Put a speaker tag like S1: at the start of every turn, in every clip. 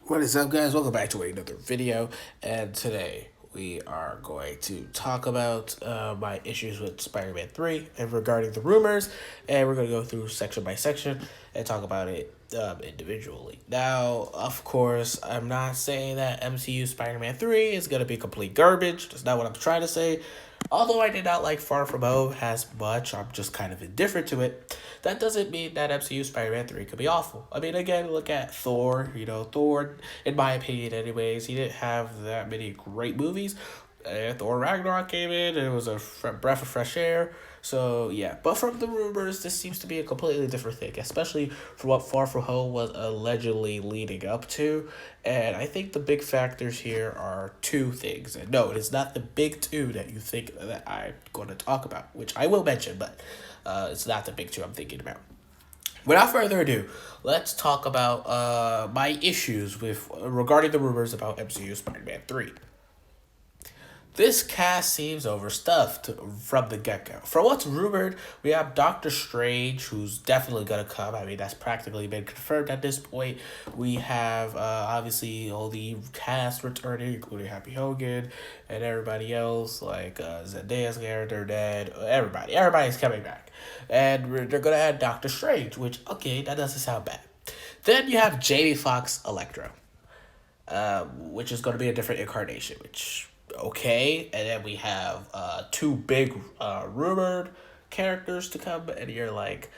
S1: What is up, guys? Welcome back to another video. And today we are going to talk about my issues with Spider-Man 3 and regarding the rumors. And we're going to go through section by section and talk about it individually. Now, of course, I'm not saying that MCU Spider-Man 3 is going to be complete garbage. That's not what I'm trying to say. Although I did not like Far From Home as much, I'm just kind of indifferent to it. That doesn't mean that MCU Spider-Man 3 could be awful. I mean, again, look at Thor. Thor, in my opinion anyways, he didn't have that many great movies. Thor Ragnarok came in, and it was a breath of fresh air. So, yeah. But from the rumors, this seems to be a completely different thing, especially for what Far From Home was allegedly leading up to. And I think the big factors here are two things. And no, it is not the big two that you think that I'm going to talk about, which I will mention, but it's not the big two I'm thinking about. Without further ado, let's talk about my issues with regarding the rumors about MCU Spider-Man 3. This cast seems overstuffed from the get-go. From what's rumored, we have Doctor Strange, who's definitely going to come. I mean, that's practically been confirmed at this point. We have, obviously, all the cast returning, including Happy Hogan and everybody else, like Zendaya's character, Ned, everybody. Everybody's coming back. And they're going to add Doctor Strange, which, okay, that doesn't sound bad. Then you have Jamie Foxx Electro, which is going to be a different incarnation, which okay. And then we have two big rumored characters to come, and you're like,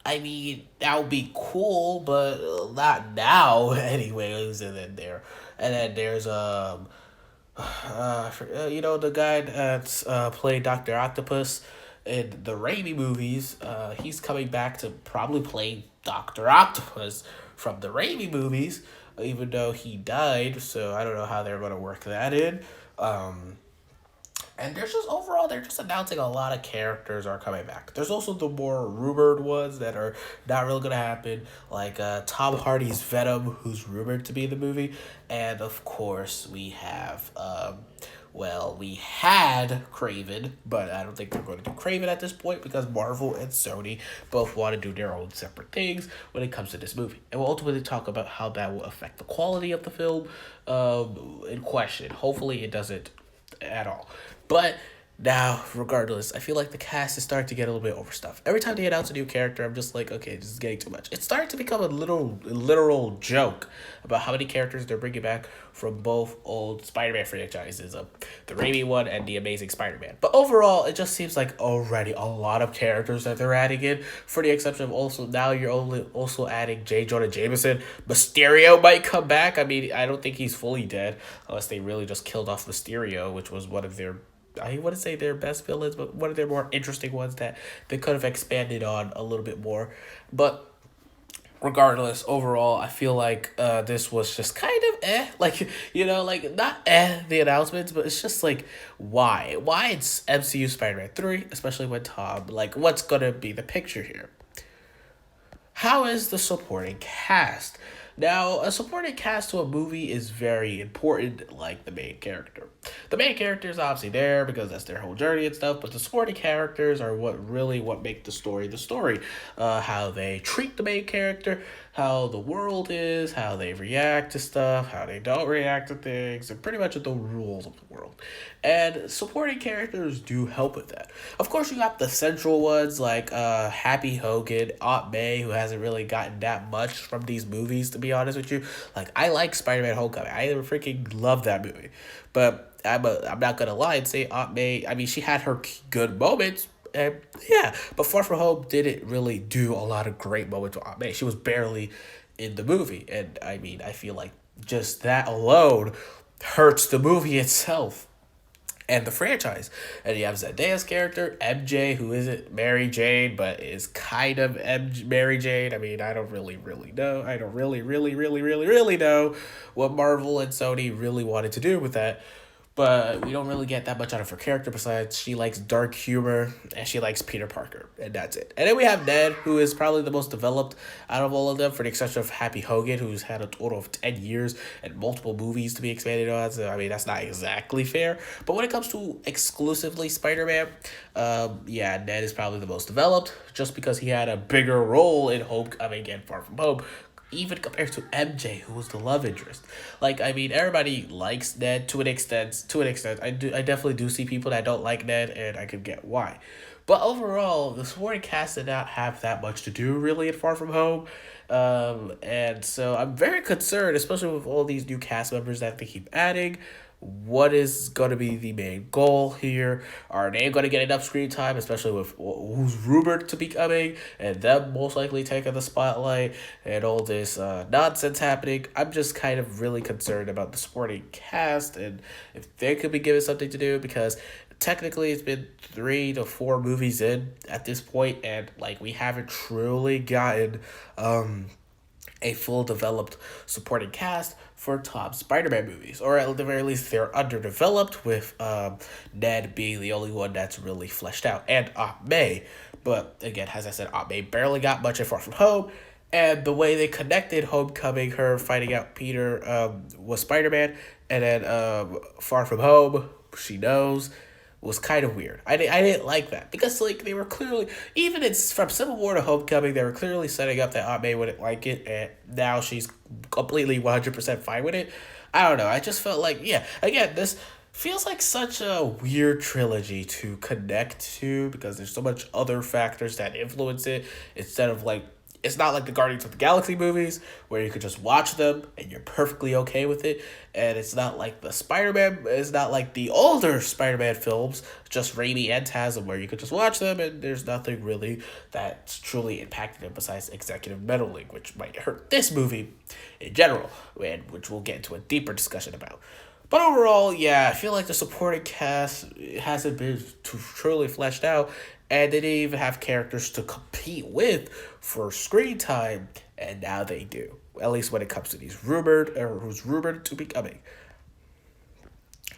S1: I mean, that would be cool, but not now, anyways. And then there's the guy that's played Doctor Octopus in the Raimi movies. He's coming back to probably play Doctor Octopus from the Raimi movies, even though he died. So I don't know how they're gonna work that in. Um, and there's just overall, they're just announcing a lot of characters are coming back. There's also the more rumored ones that are not really gonna happen, like Tom Hardy's Venom, who's rumored to be in the movie, and of course we have we had Craven, but I don't think they're going to do Craven at this point because Marvel and Sony both want to do their own separate things when it comes to this movie. And we'll ultimately talk about how that will affect the quality of the film in question. Hopefully it doesn't at all. But now, regardless, I feel like the cast is starting to get a little bit overstuffed. Every time they announce a new character, I'm just like, okay, this is getting too much. It's starting to become a literal joke about how many characters they're bringing back from both old Spider-Man franchises, the Raimi one and the Amazing Spider-Man. But overall, it just seems like already a lot of characters that they're adding in, for the exception of also now you're only also adding J. Jonah Jameson. Mysterio might come back. I mean, I don't think he's fully dead, unless they really just killed off Mysterio, which was one of their, I wouldn't say their best villains, but one of their more interesting ones that they could have expanded on a little bit more. But regardless, overall, I feel like this was just kind of like, like not the announcements, but it's just like, why it's MCU Spider-Man 3, especially when Tom, like, what's gonna be the picture here? How is the supporting cast? Now, a supporting cast to a movie is very important, like the main character. The main character is obviously there because that's their whole journey and stuff, but the supporting characters are what make the story the story. How they treat the main character, how the world is, how they react to stuff, how they don't react to things, and pretty much the rules of the world. And supporting characters do help with that. Of course, you got the central ones like Happy Hogan, Aunt May, who hasn't really gotten that much from these movies, to be honest with you. Like, I like Spider-Man Homecoming. I freaking love that movie. But I'm not going to lie and say Aunt May, I mean, she had her good moments. And yeah, but Far From Home didn't really do a lot of great moments with Aunt May. She was barely in the movie. And I mean, I feel like just that alone hurts the movie itself and the franchise. And you have Zendaya's character, MJ, who isn't Mary Jane, but is kind of Mary Jane. I mean, I don't really know. I don't really know what Marvel and Sony really wanted to do with that. But we don't really get that much out of her character besides she likes dark humor and she likes Peter Parker. And that's it. And then we have Ned, who is probably the most developed out of all of them, for the exception of Happy Hogan, who's had a total of 10 years and multiple movies to be expanded on. So, I mean, that's not exactly fair. But when it comes to exclusively Spider-Man, yeah, Ned is probably the most developed just because he had a bigger role in Homecoming and Far From Home. even compared to MJ, who was the love interest. Like, I mean, everybody likes Ned to an extent. To an extent, I definitely do see people that don't like Ned, and I could get why. But overall, the supporting cast did not have that much to do really in Far From Home. And so I'm very concerned, especially with all these new cast members that they keep adding. What is going to be the main goal here? Are they going to get enough screen time, especially with who's rumored to be coming, and them most likely taking the spotlight, and all this nonsense happening? I'm just kind of really concerned about the supporting cast, and if they could be given something to do, because technically it's been 3 to 4 movies in at this point, and like we haven't truly gotten a full developed supporting cast for top Spider-Man movies, or at the very least they're underdeveloped, with Ned being the only one that's really fleshed out, and Aunt May. But again, as I said, Aunt May barely got much in Far From Home, and the way they connected Homecoming, her finding out Peter was Spider-Man, and then Far From Home, she knows, was kind of weird. I didn't like that, because like they were clearly, even it's from Civil War to Homecoming, they were clearly setting up that Aunt May wouldn't like it, and now she's completely 100% fine with it. I don't know. I just felt like, yeah, again, this feels like such a weird trilogy to connect to, because there's so much other factors that influence it, instead of like, it's not like the Guardians of the Galaxy movies where you could just watch them and you're perfectly okay with it. And it's not like the Spider-Man, it's not like the older Spider-Man films, just Raimi and Tasm, where you could just watch them and there's nothing really that's truly impacted them besides executive meddling, which might hurt this movie in general, and which we'll get into a deeper discussion about. But overall, yeah, I feel like the supporting cast hasn't been truly fleshed out, and they didn't even have characters to compete with for screen time, and now they do. At least when it comes to these rumored, or who's rumored to be coming.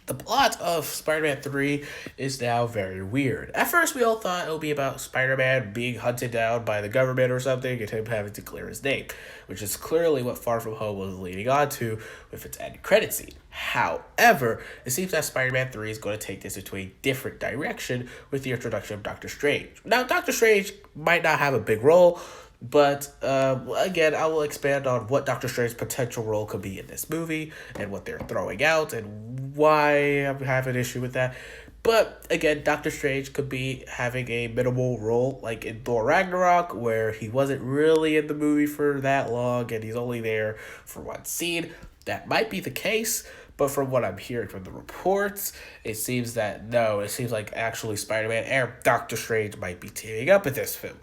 S1: The plot of Spider-Man 3 is now very weird. At first, we all thought it would be about Spider-Man being hunted down by the government or something, and him having to clear his name, which is clearly what Far From Home was leading on to with its end credit scene. However, it seems that Spider-Man 3 is going to take this into a different direction with the introduction of Doctor Strange. Now, Doctor Strange might not have a big role, but again, I will expand on what Doctor Strange's potential role could be in this movie, and what they're throwing out, and why I have an issue with that. But again, Doctor Strange could be having a minimal role, like in Thor Ragnarok, where he wasn't really in the movie for that long, and he's only there for one scene. That might be the case, but from what I'm hearing from the reports, it seems that no, it seems like actually Spider-Man and Doctor Strange might be teaming up in this film,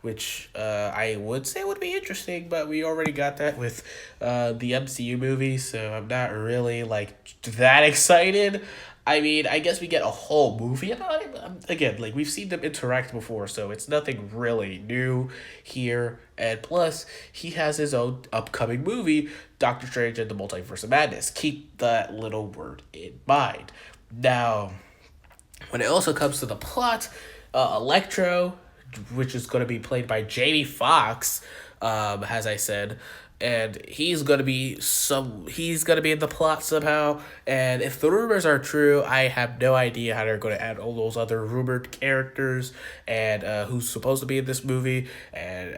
S1: which I would say would be interesting, but we already got that with the MCU movie, so I'm not really like that excited. I mean, I guess we get a whole movie about it. But again, like we've seen them interact before, so it's nothing really new here. And plus, he has his own upcoming movie, Doctor Strange and the Multiverse of Madness. Keep that little word in mind. Now, when it also comes to the plot, Electro, which is going to be played by Jamie Foxx, as I said, and he's gonna be in the plot somehow. And if the rumors are true, I have no idea how they're gonna add all those other rumored characters, and who's supposed to be in this movie, and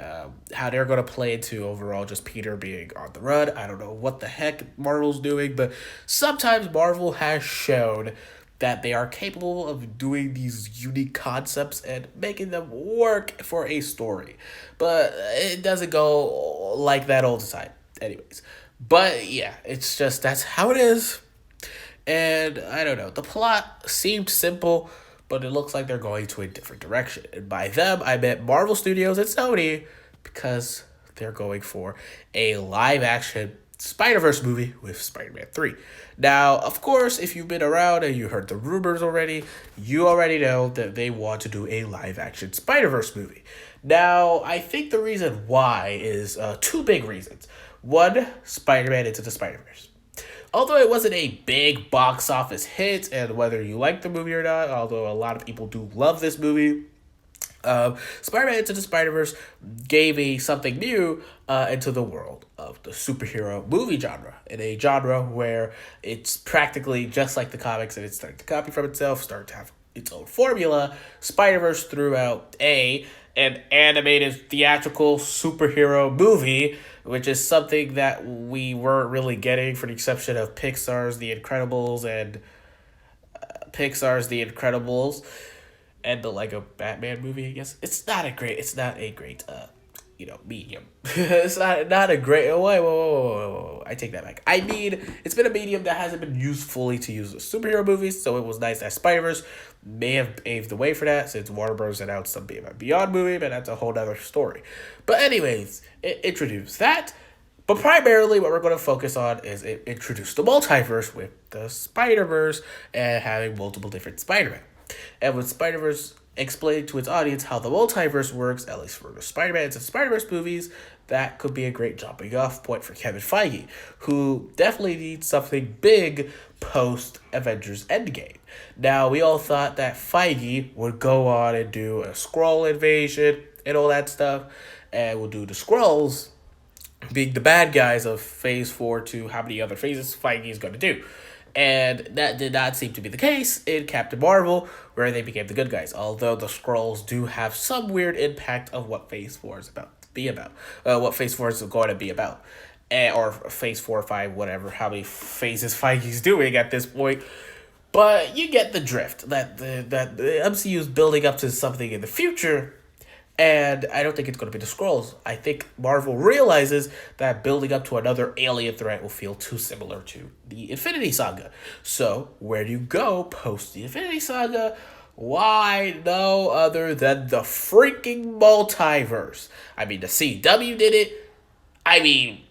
S1: how they're gonna play into overall just Peter being on the run. I don't know what the heck Marvel's doing, but sometimes Marvel has shown that they are capable of doing these unique concepts and making them work for a story. But it doesn't go like that all the time. Anyways. But yeah, it's just, that's how it is. And I don't know. The plot seemed simple, but it looks like they're going to a different direction. And by them, I meant Marvel Studios and Sony, because they're going for a live action Spider-Verse movie with Spider-Man 3. Now, of course, if you've been around and you heard the rumors already, you already know that they want to do a live-action Spider-Verse movie. Now, I think the reason why is 2 big reasons. One, Spider-Man Into the Spider-Verse. Although it wasn't a big box office hit, and whether you like the movie or not, although a lot of people do love this movie, Spider-Man Into the Spider-Verse gave me something new into the world of the superhero movie genre, in a genre where it's practically just like the comics, and it's starting to copy from itself, starting to have its own formula. Spider-Verse threw out an animated theatrical superhero movie which is something that we weren't really getting, for the exception of Pixar's The Incredibles and the Lego Batman movie. I guess it's not a great medium. It's not a great. Whoa. I take that back. I mean, it's been a medium that hasn't been used fully to use superhero movies, so it was nice that Spider-Verse may have paved the way for that since Warner Bros. Announced some Beyond movie, but that's a whole other story. But anyways, it introduced that. But primarily, what we're going to focus on is it introduced the multiverse with the Spider-Verse and having multiple different Spider-Man. And with Spider-Verse explaining to its audience how the multiverse works, at least for the Spider-Mans and Spider-Verse movies, that could be a great jumping off point for Kevin Feige, who definitely needs something big post-Avengers Endgame. Now, we all thought that Feige would go on and do a Skrull invasion and all that stuff, and we'll do the Skrulls being the bad guys of Phase 4 to how many other phases Feige is going to do. And that did not seem to be the case in Captain Marvel, where they became the good guys, although the Skrulls do have some weird impact of what Phase 4 is about to be about. What Phase 4 is going to be about. Or Phase 4 or 5, whatever, how many phases Feige's doing at this point. But you get the drift, that the MCU is building up to something in the future. And I don't think it's going to be the Skrulls. I think Marvel realizes that building up to another alien threat will feel too similar to the Infinity Saga. So, where do you go post the Infinity Saga? Why, no other than the freaking multiverse. I mean, the CW did it. I mean,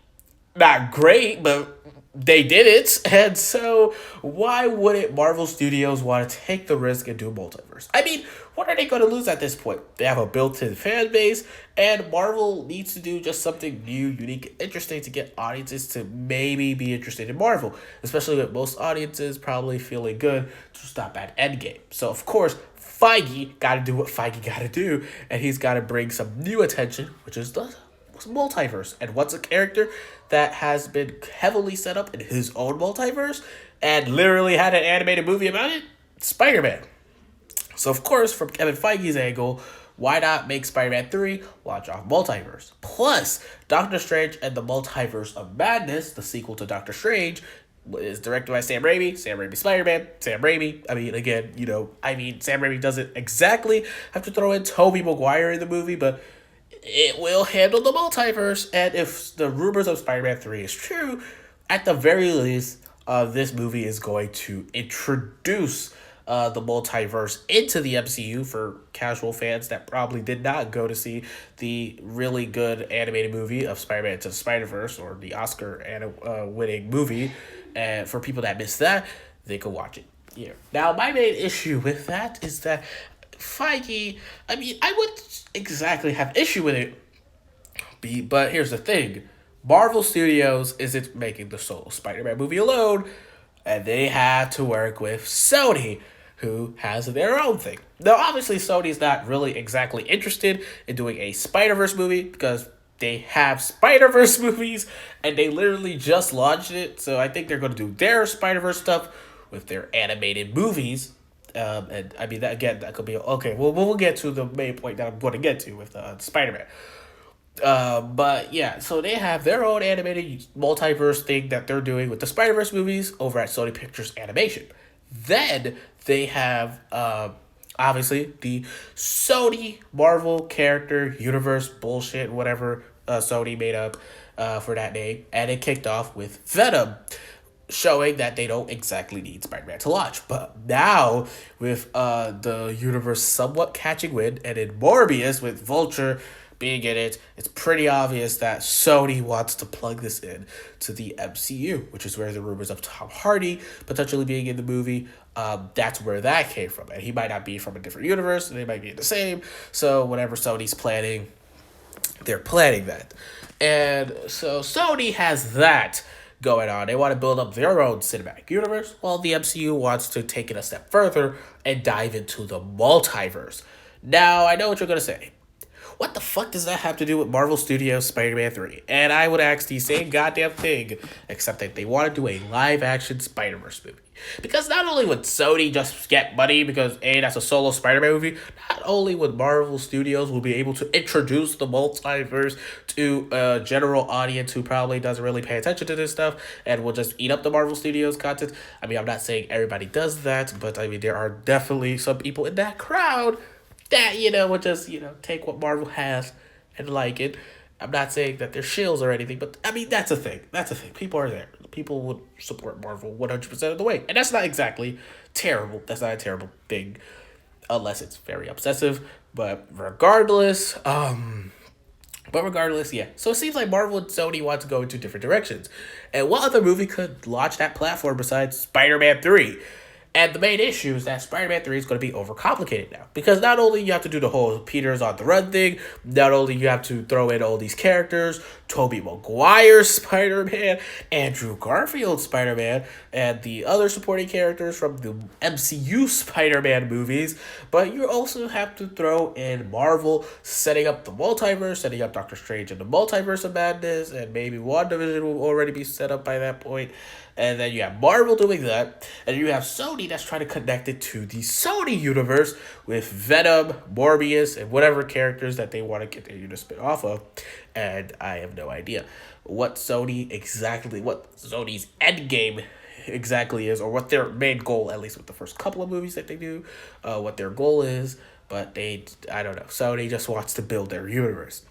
S1: not great, but they did it. And so, why wouldn't Marvel Studios want to take the risk and do multiverse? I mean, what are they going to lose at this point? They have a built-in fan base, and Marvel needs to do just something new, unique, interesting to get audiences to maybe be interested in Marvel, especially with most audiences probably feeling good to stop at Endgame. So, of course, Feige got to do what Feige got to do, and he's got to bring some new attention, which is the multiverse. And what's a character that has been heavily set up in his own multiverse and literally had an animated movie about it? Spider-Man. So, of course, from Kevin Feige's angle, why not make Spider-Man 3 launch off multiverse? Plus, Doctor Strange and the Multiverse of Madness, the sequel to Doctor Strange, is directed by Sam Raimi. Sam Raimi Spider-Man. Sam Raimi. I mean, again, Sam Raimi doesn't exactly have to throw in Tobey Maguire in the movie, but it will handle the multiverse. And if the rumors of Spider-Man 3 is true, at the very least, this movie is going to introduce the multiverse into the MCU for casual fans that probably did not go to see the really good animated movie of Spider-Man Into the Spider-Verse, or the Oscar winning movie. And for people that missed that, they could watch it here. Now, my main issue with that is that Feige, I mean, I wouldn't exactly have issue with it, but here's the thing. Marvel Studios isn't making the solo Spider-Man movie alone, and they have to work with Sony, who has their own thing. Now, obviously, Sony's not really exactly interested in doing a Spider-Verse movie because they have Spider-Verse movies, and they literally just launched it, so I think they're going to do their Spider-Verse stuff with their animated movies. And I mean, that could be okay. We'll get to the main point that I'm going to get to with Spider-Man. But yeah, so they have their own animated multiverse thing that they're doing with the Spider-Verse movies over at Sony Pictures Animation. Then they have obviously the Sony Marvel character universe bullshit, whatever Sony made up for that name, and it kicked off with Venom, showing that they don't exactly need Spider-Man to launch. But now, with the universe somewhat catching wind, and in Morbius with Vulture being in it, it's pretty obvious that Sony wants to plug this in to the MCU, which is where the rumors of Tom Hardy potentially being in the movie, that's where that came from. And he might not be from a different universe, and they might be the same. So whatever Sony's planning, they're planning that. And so Sony has that going on. They want to build up their own cinematic universe, while the MCU wants to take it a step further and dive into the multiverse. Now, I know what you're going to say. What the fuck does that have to do with Marvel Studios Spider-Man 3? And I would ask the same goddamn thing, except that they want to do a live-action Spider-Verse movie. Because not only would Sony just get money because, A, that's a solo Spider-Man movie, not only would Marvel Studios will be able to introduce the multiverse to a general audience who probably doesn't really pay attention to this stuff and will just eat up the Marvel Studios content. I mean, I'm not saying everybody does that, but I mean, there are definitely some people in that crowd that, would just, take what Marvel has and like it. I'm not saying that they're shills or anything, but I mean, that's a thing. That's a thing. People are there. People would support Marvel 100% of the way. And that's not exactly terrible. That's not a terrible thing, unless it's very obsessive. But regardless, yeah. So it seems like Marvel and Sony want to go into different directions. And what other movie could launch that platform besides Spider-Man 3? And the main issue is that Spider-Man 3 is going to be overcomplicated now. Because not only you have to do the whole Peter's on the run thing, not only you have to throw in all these characters, Tobey Maguire's Spider-Man, Andrew Garfield's Spider-Man, and the other supporting characters from the MCU Spider-Man movies, but you also have to throw in Marvel setting up the multiverse, setting up Doctor Strange in the Multiverse of Madness, and maybe WandaVision will already be set up by that point. And then you have Marvel doing that, and you have Sony that's trying to connect it to the Sony universe with Venom, Morbius, and whatever characters that they want to continue to spin off of. And I have no idea what Sony's end game exactly is, or what their main goal, at least with the first couple of movies that they do, what their goal is. But I don't know. Sony just wants to build their universe.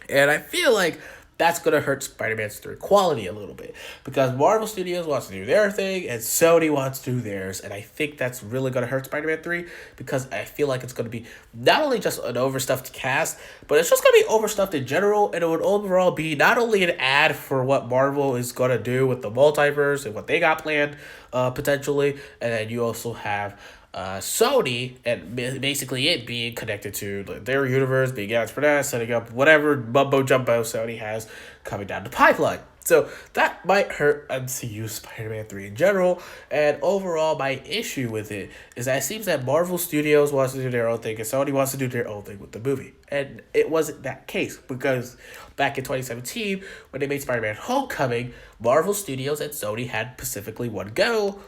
S1: And I feel like that's going to hurt Spider-Man's 3 quality a little bit. Because Marvel Studios wants to do their thing, and Sony wants to do theirs. And I think that's really going to hurt Spider-Man 3, because I feel like it's going to be not only just an overstuffed cast, but it's just going to be overstuffed in general. And it would overall be not only an ad for what Marvel is going to do with the multiverse and what they got planned, potentially. And then you also have Sony, and basically it being connected to their universe, being ads for that, setting up whatever mumbo jumbo Sony has coming down the pipeline. So that might hurt MCU Spider-Man 3 in general, and overall my issue with it is that it seems that Marvel Studios wants to do their own thing and Sony wants to do their own thing with the movie. And it wasn't that case, because back in 2017, when they made Spider-Man Homecoming, Marvel Studios and Sony had specifically one goal.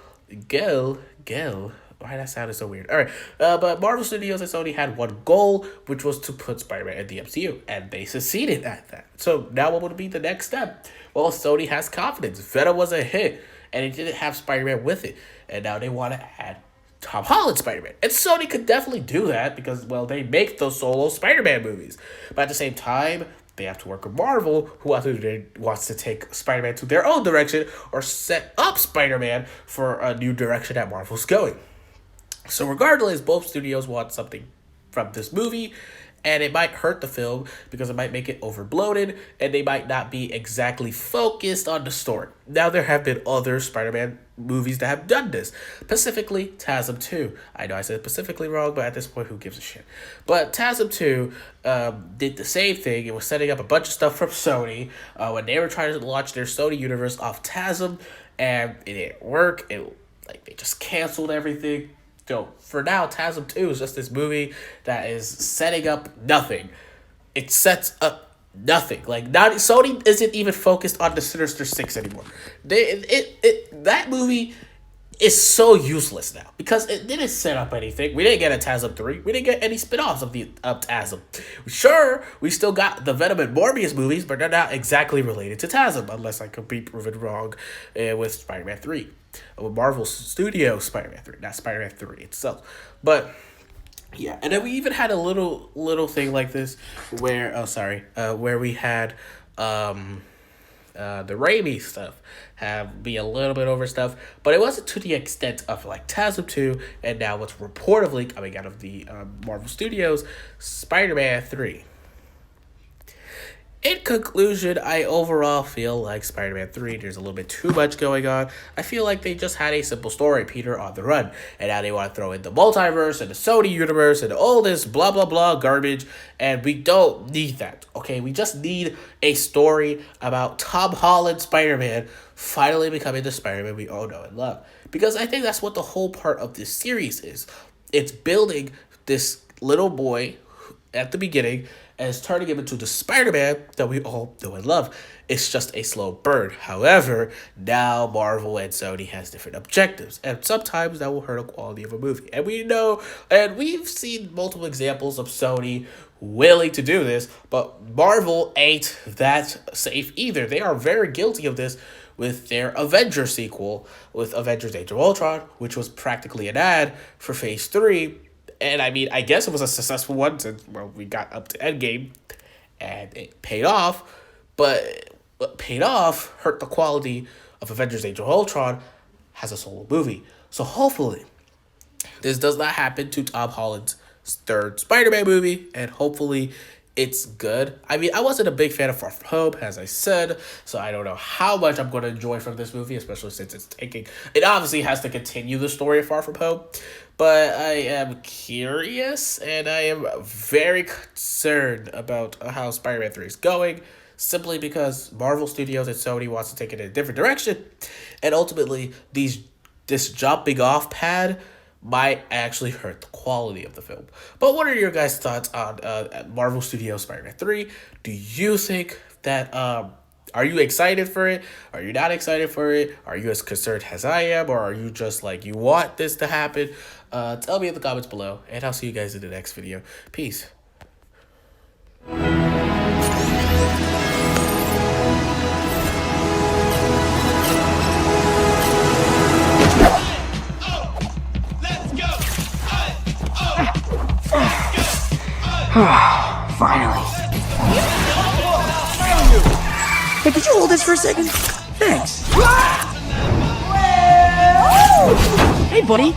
S1: Why that sounded so weird? All right, but Marvel Studios and Sony had one goal, which was to put Spider-Man in the MCU, and they succeeded at that. So now what would be the next step? Well, Sony has confidence. Venom was a hit, and it didn't have Spider-Man with it, and now they want to add Tom Holland Spider-Man. And Sony could definitely do that because, well, they make those solo Spider-Man movies. But at the same time, they have to work with Marvel, who wants to take Spider-Man to their own direction or set up Spider-Man for a new direction that Marvel's going. So regardless, both studios want something from this movie, and it might hurt the film because it might make it overbloated, and they might not be exactly focused on the story. Now, there have been other Spider-Man movies that have done this, specifically TASM 2. I know I said specifically wrong, but at this point, who gives a shit? But TASM 2 did the same thing. It was setting up a bunch of stuff from Sony when they were trying to launch their Sony universe off TASM, and it didn't work. They just canceled everything. So for now, TASM 2 is just this movie that is setting up nothing. It sets up nothing. Sony isn't even focused on the Sinister Six anymore. That movie is so useless now because it didn't set up anything. We didn't get a TASM 3. We didn't get any spin-offs of TASM. Sure, we still got the Venom and Morbius movies, but they're not exactly related to TASM unless I could be proven wrong with Spider-Man 3. With Marvel Studios Spider-Man 3, not Spider-Man 3 itself. But yeah, and then we even had a little thing like this where we had the Raimi stuff be a little bit over stuff, but it wasn't to the extent of TASM 2 and now what's reportedly coming out of the Marvel Studios Spider-Man 3. In conclusion, I overall feel like Spider-Man 3, there's a little bit too much going on. I feel like they just had a simple story, Peter on the run, and now they want to throw in the multiverse and the Sony universe and all this blah, blah, blah garbage, and we don't need that, okay? We just need a story about Tom Holland Spider-Man finally becoming the Spider-Man we all know and love. Because I think that's what the whole part of this series is. It's building this little boy at the beginning and is turning him into the Spider-Man that we all know and love. It's just a slow burn. However, now Marvel and Sony has different objectives, and sometimes that will hurt the quality of a movie. And we know, and we've seen multiple examples of Sony willing to do this, but Marvel ain't that safe either. They are very guilty of this with their Avengers sequel, with Avengers Age of Ultron, which was practically an ad for Phase 3. And I mean, I guess it was a successful one since, well, we got up to Endgame and it paid off, but what paid off hurt the quality of Avengers Age of Ultron as a solo movie. So hopefully, this does not happen to Tom Holland's third Spider-Man movie, and hopefully it's good. I mean, I wasn't a big fan of Far From Home, as I said, so I don't know how much I'm going to enjoy from this movie, especially since it obviously has to continue the story of Far From Home, but I am curious, and I am very concerned about how Spider-Man 3 is going, simply because Marvel Studios and Sony wants to take it in a different direction, and ultimately, this jumping off pad might actually hurt the quality of the film. But what are your guys' thoughts on Marvel Studios Spider-Man 3? Do you think that, are you excited for it? Are you not excited for it? Are you as concerned as I am? Or are you just like, you want this to happen? Tell me in the comments below, and I'll see you guys in the next video. Peace.
S2: Finally. Hey, could you hold this for a second? Thanks. Hey, buddy.